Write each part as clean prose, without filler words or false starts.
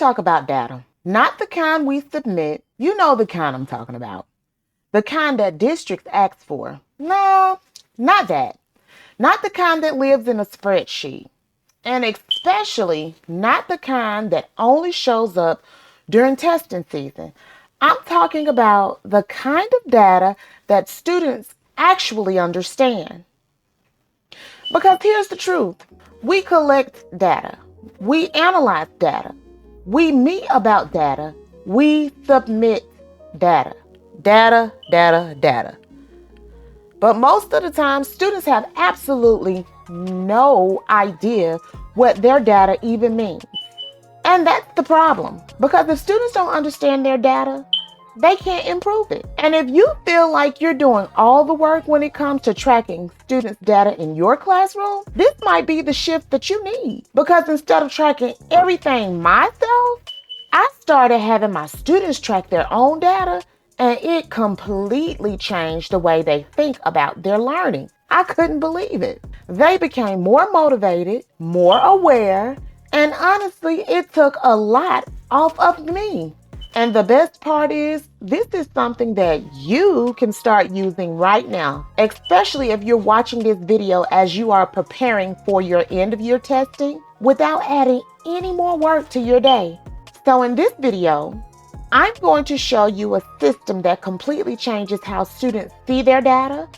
talk about data. Not the kind we submit. You know the kind I'm talking about. The kind that districts ask for. No, not that. Not the kind that lives in a spreadsheet. And especially not the kind that only shows up during testing season. I'm talking about the kind of data that students actually understand. Because here's the truth. We collect data. We analyze data. We meet about data. We submit data. Data, data, data. But most of the time, students have absolutely no idea what their data even means. And that's the problem. Because if students don't understand their data, they can't improve it. And if you feel like you're doing all the work when it comes to tracking students' data in your classroom, this might be the shift that you need. Because instead of tracking everything myself, I started having my students track their own data, and it completely changed the way they think about their learning. I couldn't believe it. They became more motivated, more aware, and honestly, it took a lot off of me. And the best part is, this is something that you can start using right now, especially if you're watching this video as you are preparing for your end of year testing without adding any more work to your day. So in this video, I'm going to show you a system that completely changes how students see their data,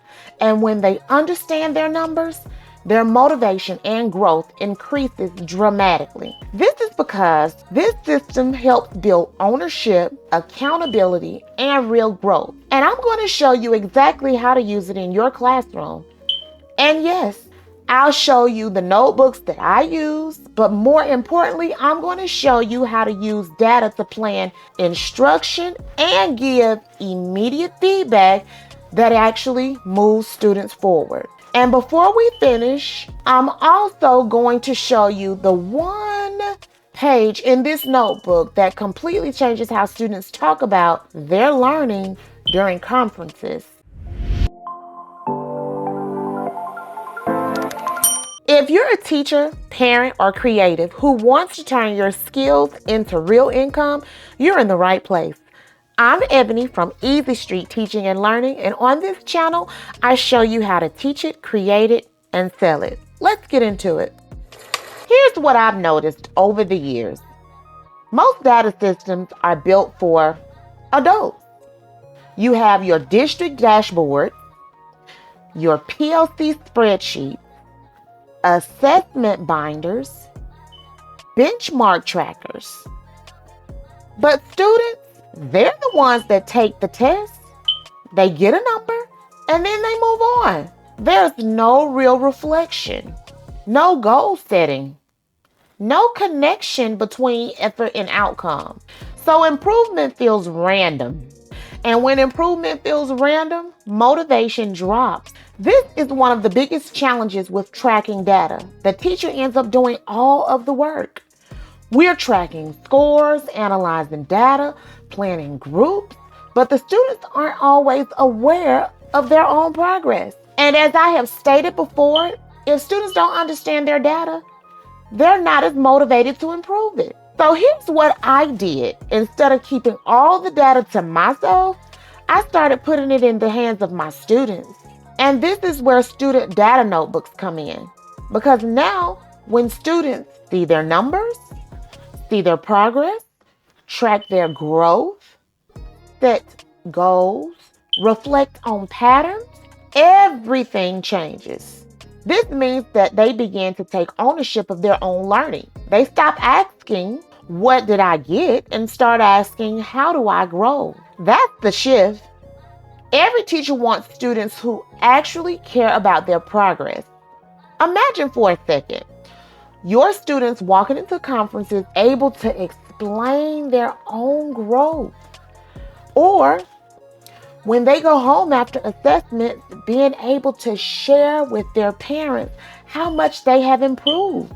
and when they understand their numbers, their motivation and growth increases dramatically. This is because this system helps build ownership, accountability, and real growth. And I'm going to show you exactly how to use it in your classroom. And yes, I'll show you the notebooks that I use, but more importantly, I'm going to show you how to use data to plan instruction and give immediate feedback that actually moves students forward. And before we finish, I'm also going to show you the one page in this notebook that completely changes how students talk about their learning during conferences. If you're a teacher, parent, or creative who wants to turn your skills into real income, you're in the right place. I'm Ebony from Easy Street Teaching and Learning, and on this channel, I show you how to teach it, create it, and sell it. Let's get into it. Here's what I've noticed over the years. Most data systems are built for adults. You have your district dashboard, your PLC spreadsheet, assessment binders, benchmark trackers. But students, they're the ones that take the test, they get a number, and then they move on. There's no real reflection, no goal setting, no connection between effort and outcome. So improvement feels random. And when improvement feels random, motivation drops. This is one of the biggest challenges with tracking data. The teacher ends up doing all of the work. We're tracking scores, analyzing data, planning groups, but the students aren't always aware of their own progress. And as I have stated before, if students don't understand their data, they're not as motivated to improve it. So here's what I did. Instead of keeping all the data to myself, I started putting it in the hands of my students. And this is where student data notebooks come in. Because now, when students see their numbers, see their progress, track their growth, set goals, reflect on patterns, everything changes. This means that they begin to take ownership of their own learning. They stop asking, what did I get? And start asking, how do I grow? That's the shift. Every teacher wants students who actually care about their progress. Imagine for a second, your students walking into conferences able to explain their own growth. Or when they go home after assessments, being able to share with their parents how much they have improved.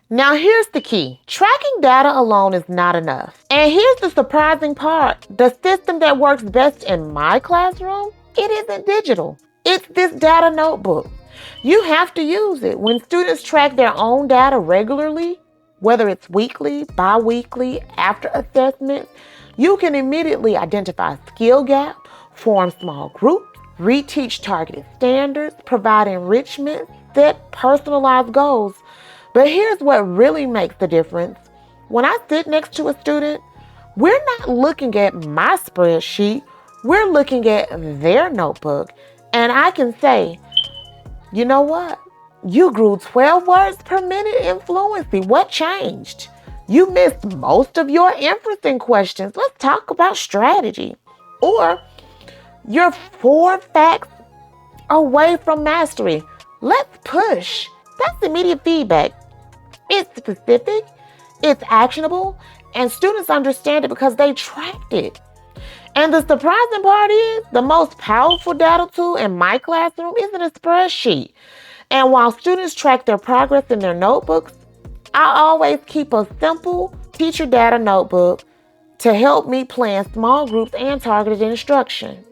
Now here's the key. Tracking data alone is not enough. And here's the surprising part. The system that works best in my classroom, it isn't digital. It's this data notebook. You have to use it. When students track their own data regularly, Whether it's weekly, bi-weekly, after assessments, you can immediately identify skill gaps, form small groups, reteach targeted standards, provide enrichment, set personalized goals. But here's what really makes the difference. When I sit next to a student, we're not looking at my spreadsheet, we're looking at their notebook. And I can say, you know what? You grew 12 words per minute in fluency. What changed? You missed most of your inferencing questions. Let's talk about strategy. Or you're 4 facts away from mastery. Let's push. That's immediate feedback. It's specific, it's actionable, and students understand it because they tracked it. And the surprising part is the most powerful data tool in my classroom isn't a spreadsheet. And while students track their progress in their notebooks, I always keep a simple teacher data notebook to help me plan small groups and targeted instruction.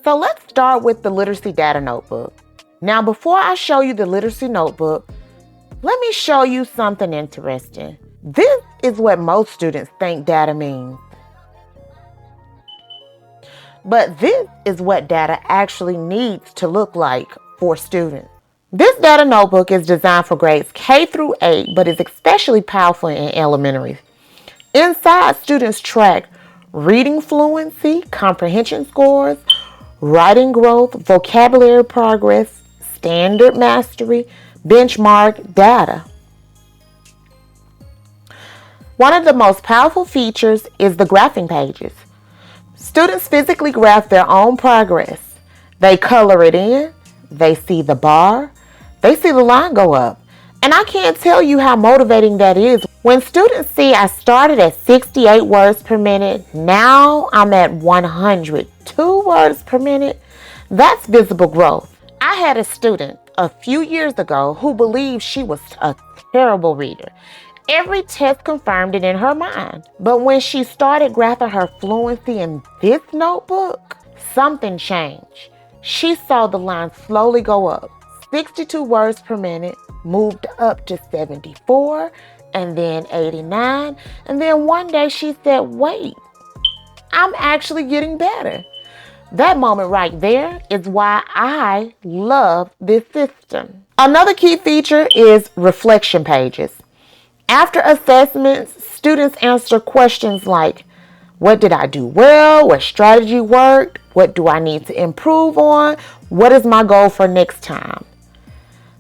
So let's start with the literacy data notebook. Now, before I show you the literacy notebook, let me show you something interesting. This is what most students think data means. But this is what data actually needs to look like for students. This data notebook is designed for grades K through 8, but is especially powerful in elementary. Inside, students track reading fluency, comprehension scores, writing growth, vocabulary progress, standard mastery, benchmark data. One of the most powerful features is the graphing pages. Students physically graph their own progress. They color it in, they see the bar, they see the line go up. And I can't tell you how motivating that is. When students see I started at 68 words per minute, now I'm at 102 words per minute, that's visible growth. I had a student a few years ago who believed she was a terrible reader. Every test confirmed it in her mind. But when she started graphing her fluency in this notebook, something changed. She saw the line slowly go up. 62 words per minute moved up to 74 and then 89. And then one day she said, wait, I'm actually getting better. That moment right there is why I love this system. Another key feature is reflection pages. After assessments, students answer questions like, what did I do well? What strategy worked? What do I need to improve on? What is my goal for next time?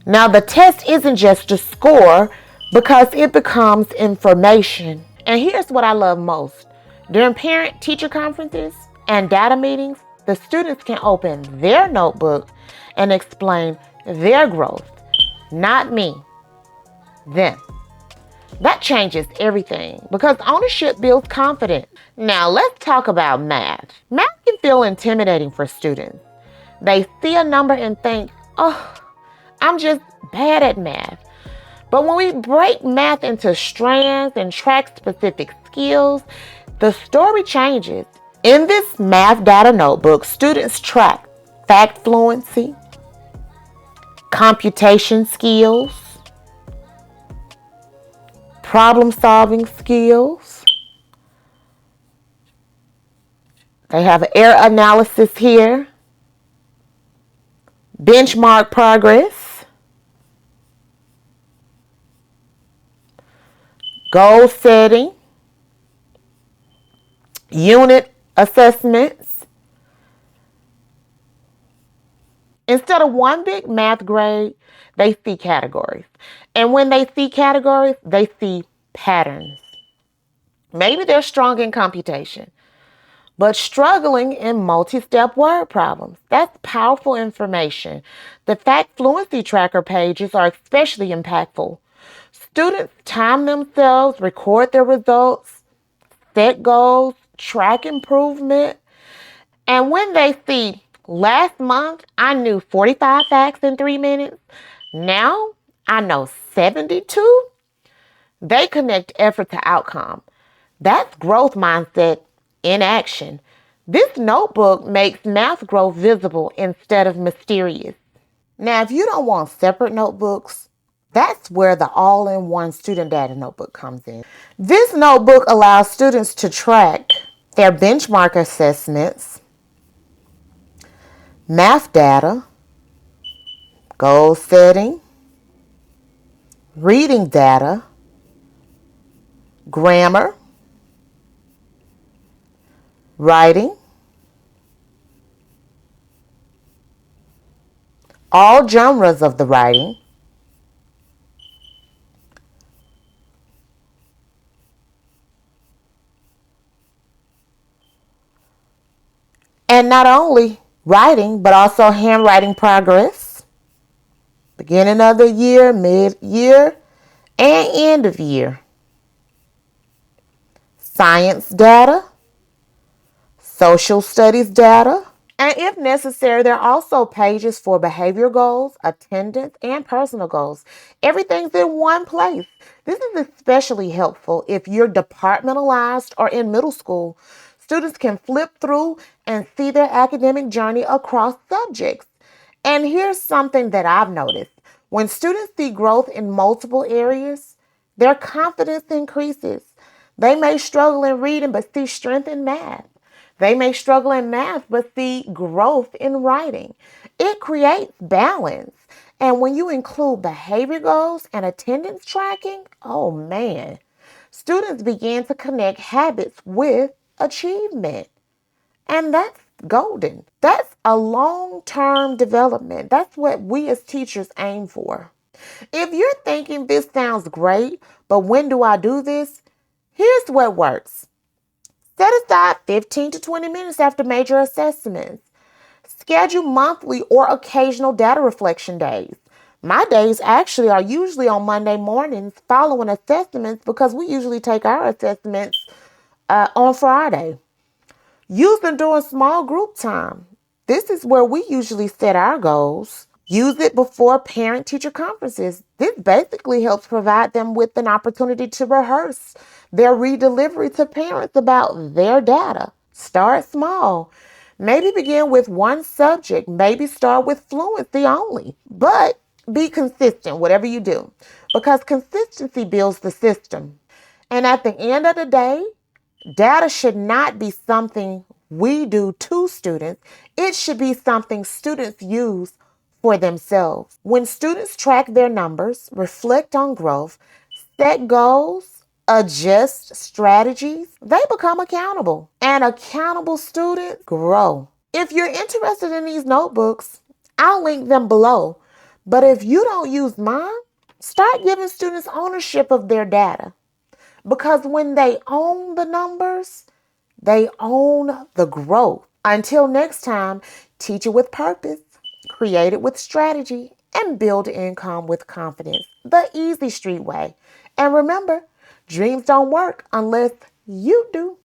Now, the test isn't just a score because it becomes information. And here's what I love most. During parent-teacher conferences and data meetings, the students can open their notebook and explain their growth. Not me, them. That changes everything because ownership builds confidence. Now let's talk about math. Math can feel intimidating for students. They see a number and think, oh, I'm just bad at math. But when we break math into strands and track specific skills, the story changes. In this math data notebook, students track fact fluency, computation skills, problem-solving skills. They have error analysis here, benchmark progress, goal setting, unit assessments. Instead of one big math grade, they see categories. And when they see categories, they see patterns. Maybe they're strong in computation, but struggling in multi-step word problems. That's powerful information. The fact fluency tracker pages are especially impactful. Students time themselves, record their results, set goals, track improvement, and when they see last month I knew 45 facts in 3 minutes, now I know 72, they connect effort to outcome. That's growth mindset in action. This notebook makes math growth visible instead of mysterious. Now, if you don't want separate notebooks, that's where the all-in-one student data notebook comes in. This notebook allows students to track their benchmark assessments, math data, goal setting, reading data, grammar, writing, all genres of the writing, and not only writing, but also handwriting progress, beginning of the year, mid-year, and end of year, science data, social studies data, and if necessary, there are also pages for behavior goals, attendance, and personal goals. Everything's in one place. This is especially helpful if you're departmentalized or in middle school. Students can flip through and see their academic journey across subjects. And here's something that I've noticed. When students see growth in multiple areas, their confidence increases. They may struggle in reading but see strength in math. They may struggle in math but see growth in writing. It creates balance. And when you include behavior goals and attendance tracking, oh man, students begin to connect habits with achievement. And that's golden. That's a long-term development. That's what we as teachers aim for. If you're thinking this sounds great, but when do I do this? Here's what works. Set aside 15 to 20 minutes after major assessments. Schedule monthly or occasional data reflection days. My days actually are usually on Monday mornings following assessments because we usually take our assessments on Friday. Use them during small group time. This is where we usually set our goals. Use it before parent-teacher conferences. This basically helps provide them with an opportunity to rehearse their redelivery to parents about their data. Start small. Maybe begin with one subject. Maybe start with fluency only. But be consistent, whatever you do, because consistency builds the system. And at the end of the day, data should not be something we do to students. It should be something students use for themselves. When students track their numbers, reflect on growth, set goals, adjust strategies, they become accountable. And accountable students grow. If you're interested in these notebooks, I'll link them below. But if you don't use mine, start giving students ownership of their data. Because when they own the numbers, they own the growth. Until next time, teach it with purpose, create it with strategy, and build income with confidence. The easy street way. And remember, dreams don't work unless you do.